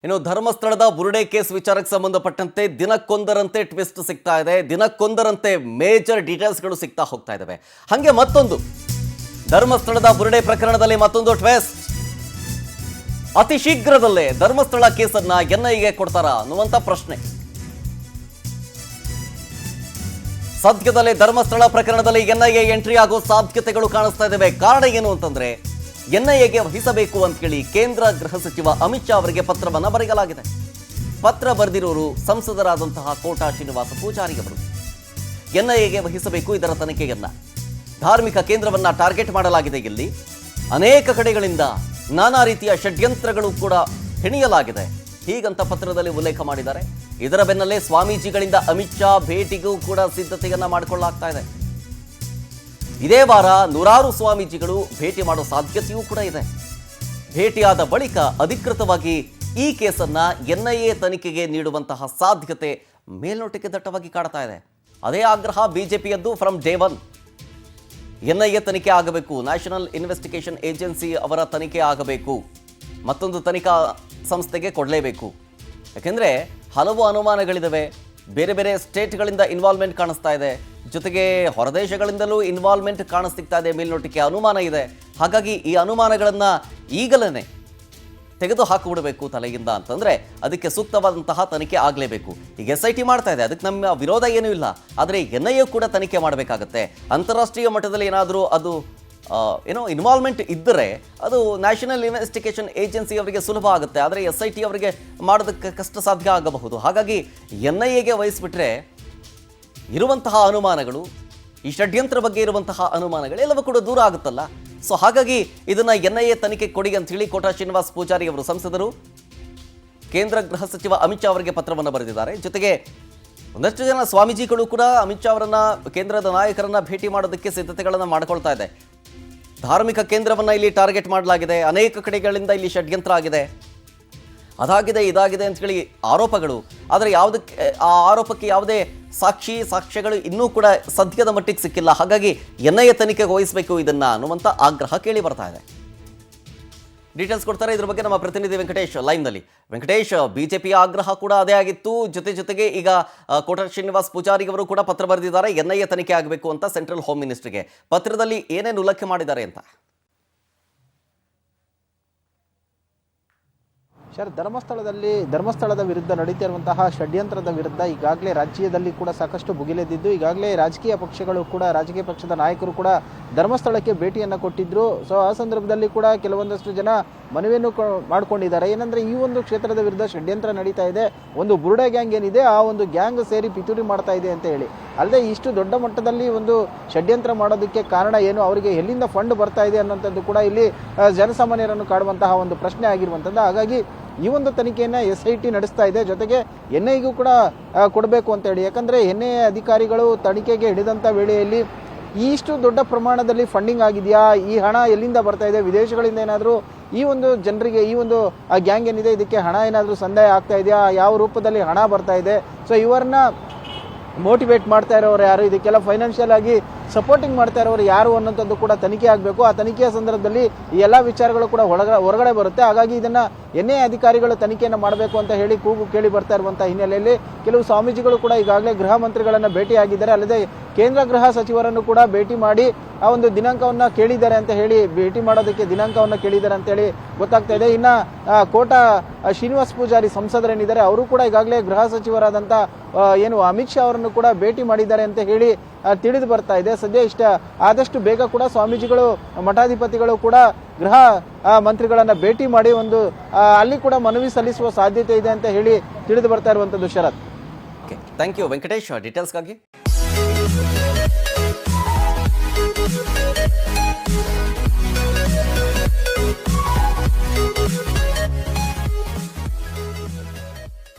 ಇನ್ನು ಧರ್ಮಸ್ಥಳದ ಬುರುಡೆ ಕೇಸ್ ವಿಚಾರಕ್ಕೆ ಸಂಬಂಧಪಟ್ಟಂತೆ ದಿನಕ್ಕೊಂದರಂತೆ ಟ್ವಿಸ್ಟ್ ಸಿಗ್ತಾ ಇದೆ. ದಿನಕ್ಕೊಂದರಂತೆ ಮೇಜರ್ ಡೀಟೇಲ್ಸ್ಗಳು ಸಿಗ್ತಾ ಹೋಗ್ತಾ ಇದಾವೆ. ಹಾಗೆ ಮತ್ತೊಂದು ಧರ್ಮಸ್ಥಳದ ಬುರುಡೆ ಪ್ರಕರಣದಲ್ಲಿ ಮತ್ತೊಂದು ಟ್ವಿಸ್ಟ್. ಅತಿ ಶೀಘ್ರದಲ್ಲೇ ಧರ್ಮಸ್ಥಳ ಕೇಸನ್ನ ಎನ್ಐಎಗೆ ಕೊಡ್ತಾರಾ ಅನ್ನುವಂತ ಪ್ರಶ್ನೆ. ಸದ್ಯದಲ್ಲೇ ಧರ್ಮಸ್ಥಳ ಪ್ರಕರಣದಲ್ಲಿ ಎನ್ಐಎ ಎಂಟ್ರಿ ಆಗೋ ಸಾಧ್ಯತೆಗಳು ಕಾಣಿಸ್ತಾ ಇದ್ದಾವೆ. ಕಾರಣ ಏನು ಅಂತಂದ್ರೆ ಎನ್ಐಎಗೆ ವಹಿಸಬೇಕು ಅಂತ ಹೇಳಿ ಕೇಂದ್ರ ಗೃಹ ಸಚಿವ ಅಮಿತ್ ಶಾ ಅವರಿಗೆ ಪತ್ರವನ್ನ ಬರೆಯಲಾಗಿದೆ. ಪತ್ರ ಬರೆದಿರೋರು ಸಂಸದರಾದಂತಹ ಕೋಟಾ ಶ್ರೀನಿವಾಸ ಪೂಜಾರಿ ಅವರು. ಎನ್ಐಎಗೆ ವಹಿಸಬೇಕು ಇದರ ತನಿಖೆಯನ್ನ. ಧಾರ್ಮಿಕ ಕೇಂದ್ರವನ್ನ ಟಾರ್ಗೆಟ್ ಮಾಡಲಾಗಿದೆ. ಇಲ್ಲಿ ಅನೇಕ ಕಡೆಗಳಿಂದ ನಾನಾ ರೀತಿಯ ಷಡ್ಯಂತ್ರಗಳು ಕೂಡ ಹೆಣೆಯಲಾಗಿದೆ ಹೀಗಂತ ಪತ್ರದಲ್ಲಿ ಉಲ್ಲೇಖ ಮಾಡಿದ್ದಾರೆ. ಇದರ ಬೆನ್ನಲ್ಲೇ ಸ್ವಾಮೀಜಿಗಳಿಂದ ಅಮಿತ್ ಶಾ ಭೇಟಿಗೂ ಕೂಡ ಸಿದ್ಧತೆಯನ್ನ ಮಾಡಿಕೊಳ್ಳಲಾಗ್ತಾ ಇದೆ. ಇದೇ ವಾರ ನೂರಾರು ಸ್ವಾಮೀಜಿಗಳು ಭೇಟಿ ಮಾಡೋ ಸಾಧ್ಯತೆಯೂ ಕೂಡ ಇದೆ. ಭೇಟಿಯಾದ ಬಳಿಕ ಅಧಿಕೃತವಾಗಿ ಈ ಕೇಸನ್ನ ಎನ್ಐಎ ತನಿಖೆಗೆ ನೀಡುವಂತಹ ಸಾಧ್ಯತೆ ಮೇಲ್ನೋಟಕ್ಕೆ ದಟ್ಟವಾಗಿ ಕಾಡ್ತಾ ಇದೆ. ಅದೇ ಆಗ್ರಹ ಬಿಜೆಪಿಯದ್ದು ಫ್ರಮ್ ಡೇ ಒನ್. ಎನ್ಐಎ ತನಿಖೆ ಆಗಬೇಕು, ನ್ಯಾಷನಲ್ ಇನ್ವೆಸ್ಟಿಗೇಷನ್ ಏಜೆನ್ಸಿ ಅವರ ತನಿಖೆ ಆಗಬೇಕು, ಮತ್ತೊಂದು ತನಿಖಾ ಸಂಸ್ಥೆಗೆ ಕೊಡಲೇಬೇಕು. ಯಾಕೆಂದರೆ ಹಲವು ಅನುಮಾನಗಳಿದ್ದಾವೆ. ಬೇರೆ ಬೇರೆ ಸ್ಟೇಟ್ಗಳಿಂದ ಇನ್ವಾಲ್ವ್ಮೆಂಟ್ ಕಾಣಿಸ್ತಾ ಇದೆ, ಜೊತೆಗೆ ಹೊರದೇಶಗಳಿಂದಲೂ ಇನ್ವಾಲ್ವ್ಮೆಂಟ್ ಕಾಣಿಸ್ತಿಗ್ತಾ ಇದೆ. ಮೇಲ್ನೋಟಕ್ಕೆ ಅನುಮಾನ ಇದೆ. ಹಾಗಾಗಿ ಈ ಅನುಮಾನಗಳನ್ನು ಈಗಲೇ ತೆಗೆದು ಹಾಕಿಬಿಡಬೇಕು ತಲೆಯಿಂದ ಅಂತಂದರೆ ಅದಕ್ಕೆ ಸೂಕ್ತವಾದಂತಹ ತನಿಖೆ ಆಗಲೇಬೇಕು. ಈಗ SIT ಮಾಡ್ತಾ ಇದೆ, ಅದಕ್ಕೆ ನಮ್ಮ ವಿರೋಧ ಏನೂ ಇಲ್ಲ. ಆದರೆ ಎನ್ಐಎ ಕೂಡ ತನಿಖೆ ಮಾಡಬೇಕಾಗತ್ತೆ. ಅಂತಾರಾಷ್ಟ್ರೀಯ ಮಟ್ಟದಲ್ಲಿ ಏನಾದರೂ ಅದು ಇನ್ವಾಲ್ವ್ಮೆಂಟ್ ಇದ್ದರೆ ಅದು ನ್ಯಾಷನಲ್ ಇನ್ವೆಸ್ಟಿಗೇಷನ್ ಏಜೆನ್ಸಿ ಅವರಿಗೆ ಸುಲಭ ಆಗುತ್ತೆ. ಆದರೆ SIT ಅವರಿಗೆ ಮಾಡೋದಕ್ಕೆ ಕಷ್ಟ ಸಾಧ್ಯ ಆಗಬಹುದು. ಹಾಗಾಗಿ ಎನ್ಐಎಗೆ ವಹಿಸಿಬಿಟ್ರೆ ಇರುವಂತಹ ಅನುಮಾನಗಳು, ಈ ಷಡ್ಯಂತ್ರ ಬಗ್ಗೆ ಇರುವಂತಹ ಅನುಮಾನಗಳು ಎಲ್ಲವೂ ಕೂಡ ದೂರ ಆಗುತ್ತಲ್ಲ. ಸೊ ಹಾಗಾಗಿ ಇದನ್ನು ಎನ್ಐಎ ತನಿಖೆ ಕೊಡಿ ಅಂತ ಹೇಳಿ ಕೋಟಾ ಶ್ರೀನಿವಾಸ ಪೂಜಾರಿ ಅವರು ಸಂಸದರು ಕೇಂದ್ರ ಗೃಹ ಸಚಿವ ಅಮಿತ್ ಶಾ ಅವರಿಗೆ ಪತ್ರವನ್ನು ಬರೆದಿದ್ದಾರೆ. ಜೊತೆಗೆ ಒಂದಷ್ಟು ಜನ ಸ್ವಾಮೀಜಿಗಳು ಕೂಡ ಅಮಿತ್ ಶಾ ಅವರನ್ನ, ಕೇಂದ್ರದ ನಾಯಕರನ್ನ ಭೇಟಿ ಮಾಡೋದಕ್ಕೆ ಸಿದ್ಧತೆಗಳನ್ನು ಮಾಡಿಕೊಳ್ತಾ ಇದೆ. ಧಾರ್ಮಿಕ ಕೇಂದ್ರವನ್ನು ಇಲ್ಲಿ ಟಾರ್ಗೆಟ್ ಮಾಡಲಾಗಿದೆ. ಅನೇಕ ಕಡೆಗಳಿಂದ ಇಲ್ಲಿ ಷಡ್ಯಂತ್ರ ಆಗಿದೆ, ಅದಾಗಿದೆ ಇದಾಗಿದೆ ಅಂತ ಹೇಳಿ ಆರೋಪಗಳು. ಆದರೆ ಆ ಆರೋಪಕ್ಕೆ ಯಾವುದೇ ಸಾಕ್ಷ್ಯಗಳು ಇನ್ನೂ ಕೂಡ ಸದ್ಯದ ಮಟ್ಟಿಗೆ ಸಿಕ್ಕಿಲ್ಲ. ಹಾಗಾಗಿ ಎನ್ಐಎ ತನಿಖೆಗೆ ವಹಿಸಬೇಕು ಇದನ್ನ ಅನ್ನುವಂಥ ಆಗ್ರಹ ಕೇಳಿ ಬರ್ತಾ ಇದೆ. ಡೀಟೇಲ್ಸ್ ಕೊಡ್ತಾರೆ ಇದ್ರ ಬಗ್ಗೆ ನಮ್ಮ ಪ್ರತಿನಿಧಿ ವೆಂಕಟೇಶ್ ಲೈವ್ನಲ್ಲಿ. ವೆಂಕಟೇಶ್, ಬಿಜೆಪಿಯ ಆಗ್ರಹ ಕೂಡ ಅದೇ ಆಗಿತ್ತು. ಜೊತೆಗೆ ಈಗ ಕೋಟಾ ಶ್ರೀನಿವಾಸ ಪೂಜಾರಿ ಅವರು ಕೂಡ ಪತ್ರ ಬರೆದಿದ್ದಾರೆ ಎನ್ಐಎ ತನಿಖೆ ಆಗಬೇಕು ಅಂತ ಸೆಂಟ್ರಲ್ ಹೋಮ್ ಮಿನಿಸ್ಟ್ರಿಗೆ. ಪತ್ರದಲ್ಲಿ ಏನೇನು ಉಲ್ಲೇಖ ಮಾಡಿದ್ದಾರೆ ಅಂತ? ಸರ್, ಧರ್ಮಸ್ಥಳದ ವಿರುದ್ಧ ನಡೀತಿರುವಂತಹ ಷಡ್ಯಂತ್ರದ ವಿರುದ್ಧ ಈಗಾಗಲೇ ರಾಜ್ಯದಲ್ಲಿ ಕೂಡ ಸಾಕಷ್ಟು ಭುಗಿಲೆದ್ದಿದ್ದು, ಈಗಾಗಲೇ ರಾಜಕೀಯ ಪಕ್ಷದ ನಾಯಕರು ಕೂಡ ಧರ್ಮಸ್ಥಳಕ್ಕೆ ಭೇಟಿಯನ್ನು ಕೊಟ್ಟಿದ್ರು. ಸೊ ಆ ಸಂದರ್ಭದಲ್ಲಿ ಕೂಡ ಕೆಲವೊಂದಷ್ಟು ಜನ ಮನವಿಯನ್ನು ಮಾಡ್ಕೊಂಡಿದ್ದಾರೆ. ಏನಂದ್ರೆ ಈ ಒಂದು ಕ್ಷೇತ್ರದ ವಿರುದ್ಧ ಷಡ್ಯಂತ್ರ ನಡೀತಾ ಇದೆ, ಒಂದು ಬುರುಡೆ ಗ್ಯಾಂಗ್ ಏನಿದೆ ಆ ಒಂದು ಗ್ಯಾಂಗ್ ಸೇರಿ ಪಿತೂರಿ ಮಾಡ್ತಾ ಇದೆ ಅಂತ ಹೇಳಿ. ಅಲ್ಲದೆ ಇಷ್ಟು ದೊಡ್ಡ ಮಟ್ಟದಲ್ಲಿ ಒಂದು ಷಡ್ಯಂತ್ರ ಮಾಡೋದಕ್ಕೆ ಕಾರಣ ಏನು, ಅವರಿಗೆ ಎಲ್ಲಿಂದ ಫಂಡ್ ಬರ್ತಾ ಇದೆ ಅನ್ನೋಂಥದ್ದು ಕೂಡ ಇಲ್ಲಿ ಜನಸಾಮಾನ್ಯರನ್ನು ಕಾಡುವಂತಹ ಒಂದು ಪ್ರಶ್ನೆ ಆಗಿರುವಂಥದ್ದು. ಹಾಗಾಗಿ ಈ ಒಂದು ತನಿಖೆಯನ್ನು SIT ನಡೆಸ್ತಾ ಇದೆ. ಜೊತೆಗೆ ಎನ್ಐಗೂ ಕೂಡ ಕೊಡಬೇಕು ಅಂತ ಹೇಳಿ. ಯಾಕಂದ್ರೆ NIA ಅಧಿಕಾರಿಗಳು ತನಿಖೆಗೆ ಹಿಡಿದಂಥ ವೇಳೆಯಲ್ಲಿ ಇಷ್ಟು ದೊಡ್ಡ ಪ್ರಮಾಣದಲ್ಲಿ ಫಂಡಿಂಗ್ ಆಗಿದೆಯಾ, ಈ ಹಣ ಎಲ್ಲಿಂದ ಬರ್ತಾ ಇದೆ, ವಿದೇಶಗಳಿಂದ ಏನಾದರೂ ಈ ಒಂದು ಜನರಿಗೆ, ಈ ಒಂದು ಗ್ಯಾಂಗ್ ಏನಿದೆ ಇದಕ್ಕೆ ಹಣ ಏನಾದರೂ ಸಂದಾಯ ಆಗ್ತಾ ಇದೆಯಾ, ಯಾವ ರೂಪದಲ್ಲಿ ಹಣ ಬರ್ತಾ ಇದೆ, ಸೊ ಇವರನ್ನ ಮೋಟಿವೇಟ್ ಮಾಡ್ತಾ ಇರೋರು ಯಾರು, ಇದಕ್ಕೆಲ್ಲ ಫೈನಾನ್ಷಿಯಲ್ ಆಗಿ ಸಪೋರ್ಟಿಂಗ್ ಮಾಡ್ತಾ ಇರೋರು ಯಾರು ಅನ್ನೋಂಥದ್ದು ಕೂಡ ತನಿಖೆ ಆಗಬೇಕು. ಆ ತನಿಖೆಯ ಸಂದರ್ಭದಲ್ಲಿ ಈ ಎಲ್ಲ ವಿಚಾರಗಳು ಕೂಡ ಹೊರಗಡೆ ಬರುತ್ತೆ. ಹಾಗಾಗಿ ಇದನ್ನ NIA ಅಧಿಕಾರಿಗಳು ತನಿಖೆಯನ್ನು ಮಾಡಬೇಕು ಅಂತ ಹೇಳಿ ಕೂಗು ಕೇಳಿ ಬರ್ತಾ ಇರುವಂತಹ ಹಿನ್ನೆಲೆಯಲ್ಲಿ ಕೆಲವು ಸ್ವಾಮೀಜಿಗಳು ಕೂಡ ಈಗಾಗಲೇ ಗೃಹ ಮಂತ್ರಿಗಳನ್ನ ಭೇಟಿಯಾಗಿದ್ದಾರೆ. ಅಲ್ಲದೆ ಕೇಂದ್ರ ಗೃಹ ಸಚಿವರನ್ನು ಕೂಡ ಭೇಟಿ ಮಾಡಿ ಆ ಒಂದು ದಿನಾಂಕವನ್ನ ಕೇಳಿದ್ದಾರೆ ಅಂತ ಹೇಳಿ, ಭೇಟಿ ಮಾಡೋದಕ್ಕೆ ದಿನಾಂಕವನ್ನ ಕೇಳಿದ್ದಾರೆ ಅಂತ ಹೇಳಿ ಗೊತ್ತಾಗ್ತಾ ಇದೆ. ಇನ್ನ ಕೋಟಾ ಶ್ರೀನಿವಾಸ ಪೂಜಾರಿ ಸಂಸದರೇನಿದ್ದಾರೆ ಅವರು ಕೂಡ ಈಗಾಗಲೇ ಗೃಹ ಸಚಿವರಾದಂತ ಅಮಿತ್ ಶಾ ಅವರನ್ನು ಕೂಡ ಭೇಟಿ ಮಾಡಿದ್ದಾರೆ ಅಂತ ಹೇಳಿ ತಿಳಿದು ಬರ್ತಾ ಇದೆ. ಸದ್ಯ ಆದಷ್ಟು ಬೇಗ ಕೂಡ ಸ್ವಾಮೀಜಿಗಳು, ಮಠಾಧಿಪತಿಗಳು ಕೂಡ ಗೃಹ ಮಂತ್ರಿಗಳನ್ನ ಭೇಟಿ ಮಾಡಿ ಅಲ್ಲಿ ಕೂಡ ಮನವಿ ಸಲ್ಲಿಸುವ ಸಾಧ್ಯತೆ ಇದೆ ಅಂತ ಹೇಳಿ ತಿಳಿದು ಬರ್ತಾ ಇರುವಂತದ್ದು. ಶರತ್, ಥ್ಯಾಂಕ್ ಯು ವೆಂಕಟೇಶ್ ಡೀಟೇಲ್ಸ್ಗಾಗಿ.